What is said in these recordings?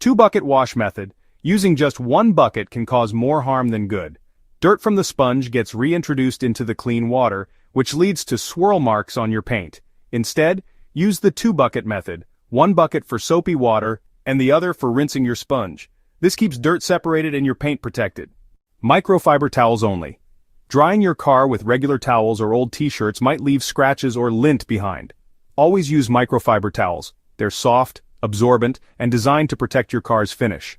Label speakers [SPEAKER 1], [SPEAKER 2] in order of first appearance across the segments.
[SPEAKER 1] 2-bucket wash method. Using just one bucket can cause more harm than good. Dirt from the sponge gets reintroduced into the clean water, which leads to swirl marks on your paint. Instead, use the 2-bucket method, one bucket for soapy water and the other for rinsing your sponge. This keeps dirt separated and your paint protected. Microfiber towels only. Drying your car with regular towels or old t-shirts might leave scratches or lint behind. Always use microfiber towels. They're soft, absorbent, and designed to protect your car's finish.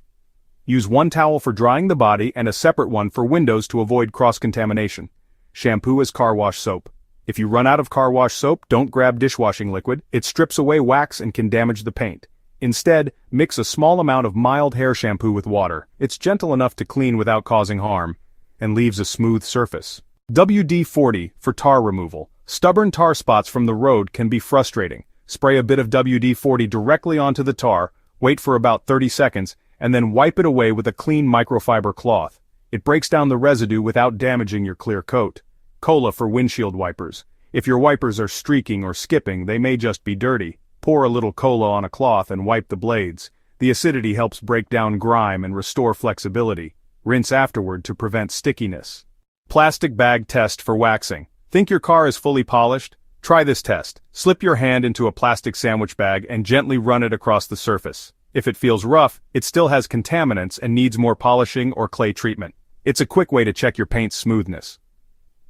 [SPEAKER 1] Use one towel for drying the body and a separate one for windows to avoid cross-contamination. Shampoo as car wash soap. If you run out of car wash soap, don't grab dishwashing liquid. It strips away wax and can damage the paint. Instead, mix a small amount of mild hair shampoo with water. It's gentle enough to clean without causing harm, and leaves a smooth surface. WD-40 for tar removal. Stubborn tar spots from the road can be frustrating. Spray a bit of WD-40 directly onto the tar, wait for about 30 seconds, and then wipe it away with a clean microfiber cloth. It breaks down the residue without damaging your clear coat. Cola for windshield wipers. If your wipers are streaking or skipping, they may just be dirty. Pour a little cola on a cloth and wipe the blades. The acidity helps break down grime and restore flexibility. Rinse afterward to prevent stickiness. Plastic bag test for waxing. Think your car is fully polished? Try this test. Slip your hand into a plastic sandwich bag and gently run it across the surface. If it feels rough, it still has contaminants and needs more polishing or clay treatment. It's a quick way to check your paint's smoothness.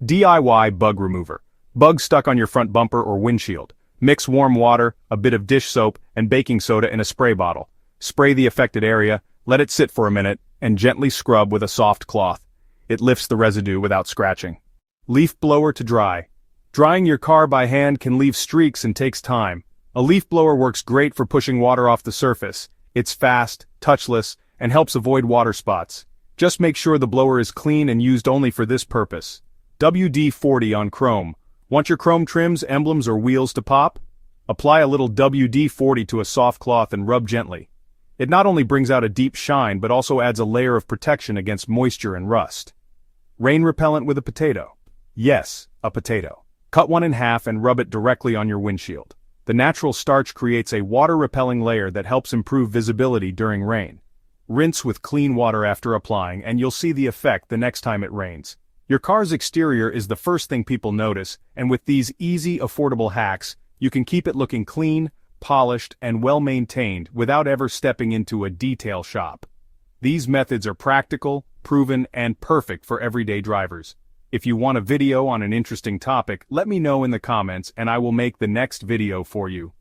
[SPEAKER 1] DIY bug remover. Bugs stuck on your front bumper or windshield. Mix warm water, a bit of dish soap, and baking soda in a spray bottle. Spray the affected area, let it sit for a minute, and gently scrub with a soft cloth. It lifts the residue without scratching. Leaf blower to dry. Drying your car by hand can leave streaks and takes time. A leaf blower works great for pushing water off the surface. It's fast, touchless, and helps avoid water spots. Just make sure the blower is clean and used only for this purpose. WD-40 on chrome. Want your chrome trims, emblems, or wheels to pop? Apply a little WD-40 to a soft cloth and rub gently. It not only brings out a deep shine but also adds a layer of protection against moisture and rust. Rain repellent with a potato. Yes, a potato. Cut one in half and rub it directly on your windshield. The natural starch creates a water-repelling layer that helps improve visibility during rain. Rinse with clean water after applying and you'll see the effect the next time it rains. Your car's exterior is the first thing people notice, and with these easy, affordable hacks, you can keep it looking clean, polished, and well-maintained without ever stepping into a detail shop. These methods are practical, proven, and perfect for everyday drivers. If you want a video on an interesting topic, let me know in the comments and I will make the next video for you.